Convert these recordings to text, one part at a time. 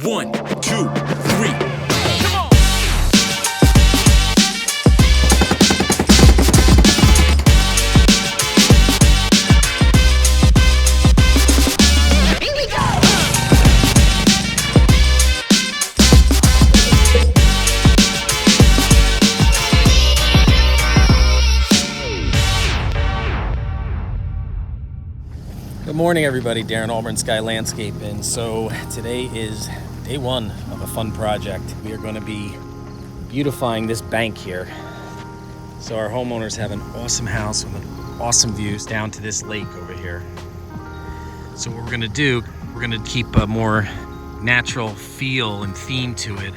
1, 2, 3. Good morning, everybody. Darren, Auburn Sky Landscaping. So today is day one of a fun project. We are going to be beautifying this bank here. So our homeowners have an awesome house with awesome views down to this lake over here. So what we're going to do, we're going to keep a more natural feel and theme to it.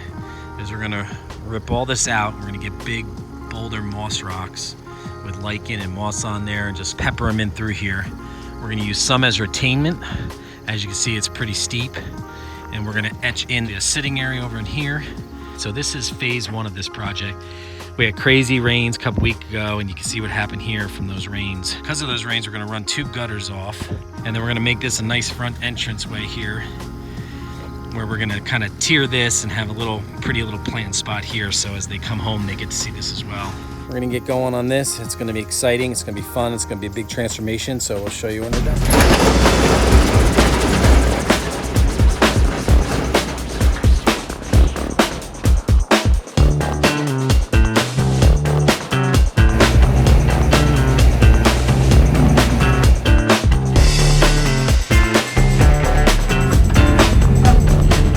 Is we're going to rip all this out. We're going to get big boulder moss rocks with lichen and moss on there and just pepper them in through here. We're going to use some as retainment. As you can see, it's pretty steep. And we're going to etch in a sitting area over in here. So this is phase one of this project. We had crazy rains a couple weeks ago, and you can see what happened here from those rains. Because of those rains, we're going to run 2 gutters off. And then we're going to make this a nice front entranceway here, where we're going to kind of tier this and have a pretty little plant spot here. So as they come home, they get to see this as well. We're gonna get going on this. It's gonna be exciting, it's gonna be fun, it's gonna be a big transformation, so we'll show you when we're done.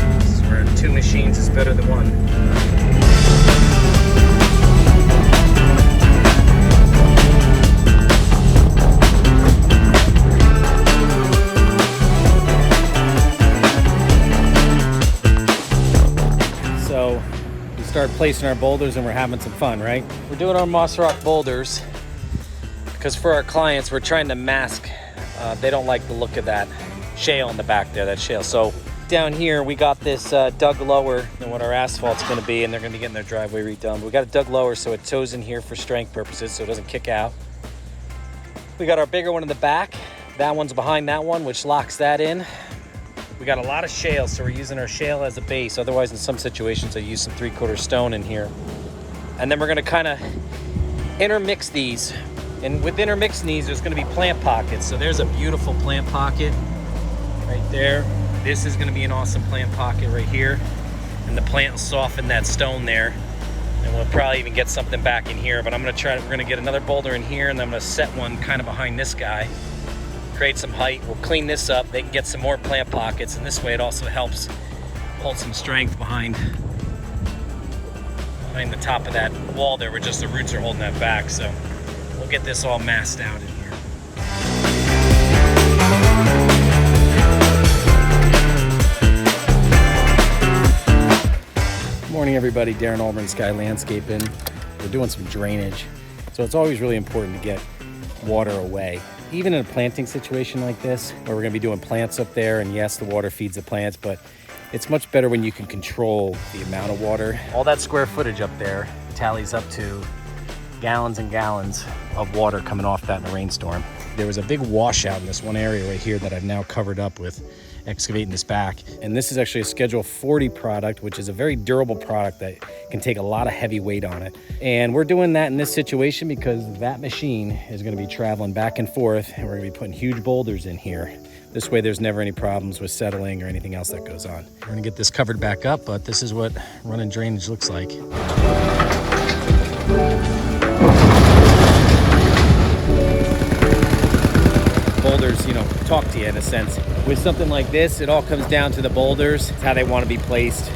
I swear 2 machines is better than 1. Start placing our boulders and we're having some fun, right? We're doing our moss rock boulders because for our clients we're trying to mask, they don't like the look of that shale in the back there, that shale. So down here we got this dug lower than what our asphalt's going to be, and they're going to be getting their driveway redone. But we got it dug lower so it toes in here for strength purposes so it doesn't kick out. We got our bigger one in the back. That one's behind that one, which locks that in. We got a lot of shale, so we're using our shale as a base. Otherwise, in some situations, I use some 3/4 stone in here. And then we're gonna kind of intermix these. And with intermixing these, there's gonna be plant pockets. So there's a beautiful plant pocket right there. This is gonna be an awesome plant pocket right here. And the plant will soften that stone there. And we'll probably even get something back in here. But we're gonna get another boulder in here, and then I'm gonna set one kind of behind this guy. Create some height. We'll clean this up. They can get some more plant pockets, and this way it also helps hold some strength behind the top of that wall there, where just the roots are holding that back. So we'll get this all masked out in here. Good morning, everybody. Darren, Auburn Sky Landscaping. We're doing some drainage, so it's always really important to get water away. Even in a planting situation like this, where we're gonna be doing plants up there, and yes, the water feeds the plants, but it's much better when you can control the amount of water. All that square footage up there tallies up to gallons and gallons of water coming off that in a rainstorm. There was a big washout in this one area right here that I've now covered up with excavating this back. And this is actually a Schedule 40 product, which is a very durable product that can take a lot of heavy weight on it. And we're doing that in this situation because that machine is going to be traveling back and forth, and we're going to be putting huge boulders in here. This way there's never any problems with settling or anything else that goes on. We're going to get this covered back up, but this is what running drainage looks like. Boulders, talk to you in a sense. With something like this, it all comes down to the boulders. It's how they want to be placed,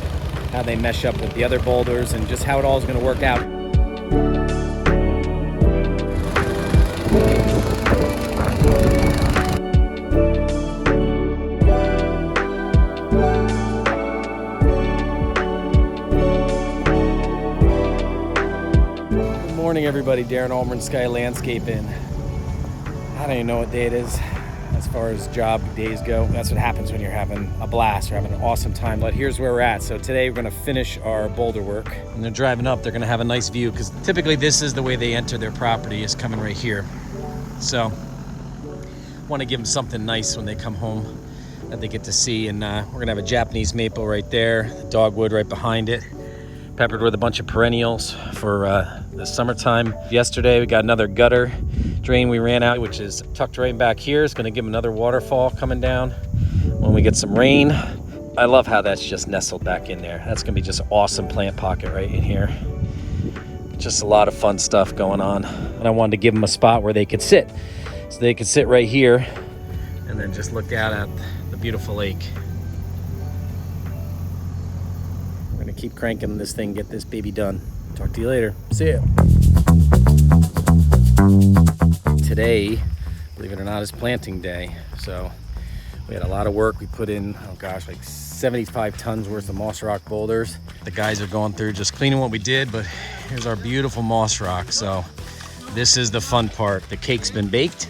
how they mesh up with the other boulders, and just how it all is going to work out. Good morning, everybody. Darren, Auburn Sky Landscaping. I don't even know what day it is as far as job days go. That's what happens when you're having a blast or having an awesome time. But here's where we're at. So today we're gonna finish our boulder work. When they're driving up, they're gonna have a nice view, because typically this is the way they enter their property, is coming right here. So I wanna give them something nice when they come home that they get to see. And we're gonna have a Japanese maple right there, dogwood right behind it, peppered with a bunch of perennials for the summertime. Yesterday we got another gutter drain we ran out, which is tucked right back here. It's gonna give them another waterfall coming down when we get some rain. I love how that's just nestled back in there. That's gonna be just an awesome plant pocket right in here. Just a lot of fun stuff going on. And I wanted to give them a spot where they could sit. So they could sit right here and then just look out at the beautiful lake. We're gonna keep cranking this thing, get this baby done. Talk to you later. See ya. Today, believe it or not, is planting day. So we had a lot of work. We put in, oh gosh, like 75 tons worth of moss rock boulders. The guys are going through just cleaning what we did, but here's our beautiful moss rock. So this is the fun part. The cake's been baked,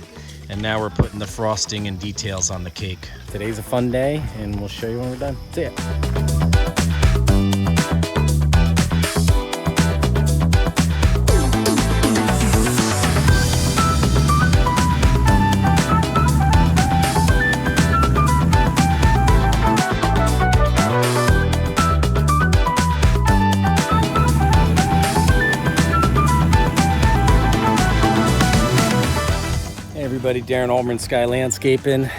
and now we're putting the frosting and details on the cake. Today's a fun day, and we'll show you when we're done. See ya. Everybody, Darren Auburn Sky Landscaping. My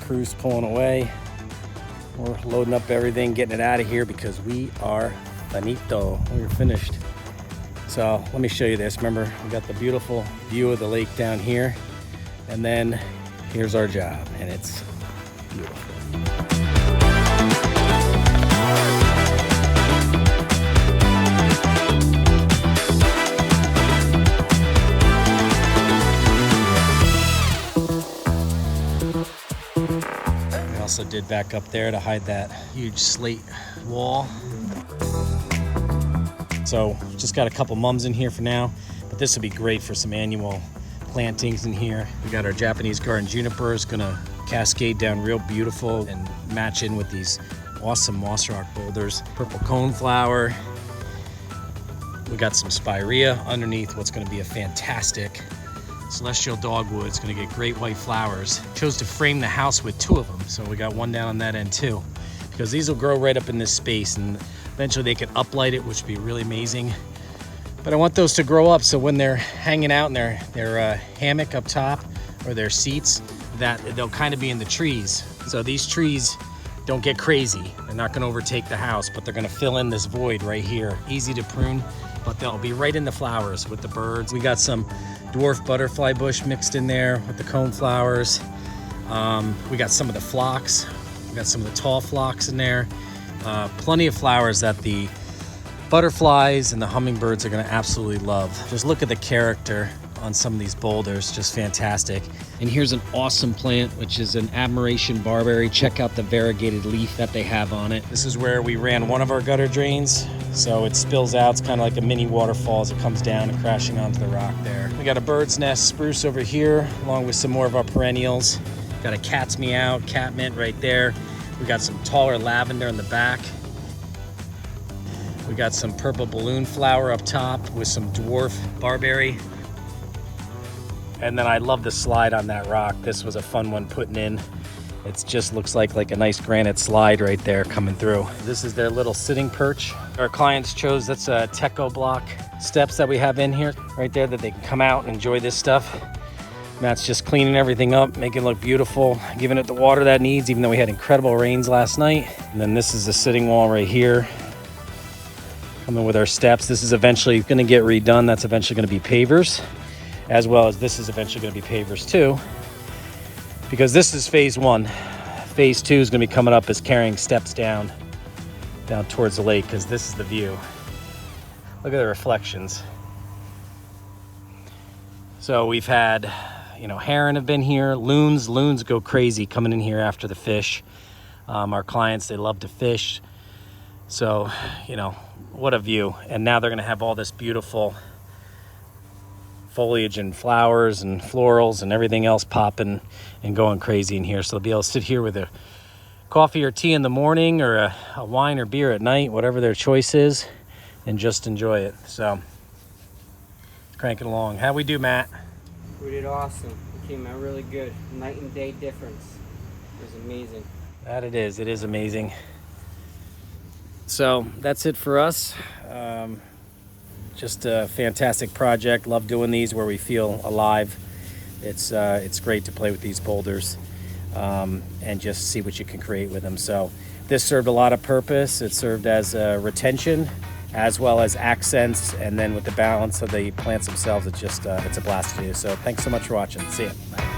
crew's pulling away. We're loading up everything, getting it out of here because we are finito. We're finished. So let me show you this. Remember, we got the beautiful view of the lake down here, and then here's our job, and it's beautiful. Also did back up there to hide that huge slate wall. So just got a couple mums in here for now, but this would be great for some annual plantings in here. We got our Japanese garden junipers, gonna cascade down real beautiful and match in with these awesome moss rock boulders. Purple coneflower. We got some spirea underneath what's gonna be a fantastic celestial dogwood. It's going to get great white flowers. Chose to frame the house with two of them, so we got one down on that end too, because these will grow right up in this space, and eventually they could uplight it, which would be really amazing. But I want those to grow up so when they're hanging out in their hammock up top, or their seats, that they'll kind of be in the trees. So these trees don't get crazy. They're not going to overtake the house, but they're going to fill in this void right here. Easy to prune, but they'll be right in the flowers with the birds. We got some dwarf butterfly bush mixed in there with the cone flowers. We got some of the phlox. We got some of the tall phlox in there. Plenty of flowers that the butterflies and the hummingbirds are gonna absolutely love. Just look at the character on some of these boulders, just fantastic. And here's an awesome plant, which is an admiration barberry. Check out the variegated leaf that they have on it. This is where we ran one of our gutter drains. So it spills out, it's kind of like a mini waterfall as it comes down and crashing onto the rock there. We got a bird's nest spruce over here, along with some more of our perennials. Got a cat's meow, catmint right there. We got some taller lavender in the back. We got some purple balloon flower up top with some dwarf barberry. And then I love the slide on that rock. This was a fun one putting in. It just looks like a nice granite slide right there coming through. This is their little sitting perch. Our clients chose, that's a techobloc steps that we have in here right there, that they can come out and enjoy this stuff. Matt's just cleaning everything up, making it look beautiful, giving it the water that it needs, even though we had incredible rains last night. And then this is the sitting wall right here. Coming with our steps. This is eventually gonna get redone. That's eventually gonna be pavers, as well as this is eventually gonna be pavers too, because this is phase one. Phase two is gonna be coming up as carrying steps down towards the lake, because this is the view. Look at the reflections. So we've had, heron have been here, loons go crazy coming in here after the fish. Our clients, they love to fish. So, what a view. And now they're gonna have all this beautiful foliage and flowers and florals and everything else popping and going crazy in here. So they'll be able to sit here with a coffee or tea in the morning, or a wine or beer at night, whatever their choice is, and just enjoy it. So, cranking along. How'd we do, Matt? We did awesome. It came out really good. Night and day difference. is amazing. That it is. It is amazing. So that's it for us. Just a fantastic project. Love doing these where we feel alive. It's great to play with these boulders and just see what you can create with them. So this served a lot of purpose. It served as retention as well as accents, and then with the balance of the plants themselves, it's a blast to do. So thanks so much for watching. See ya. Bye.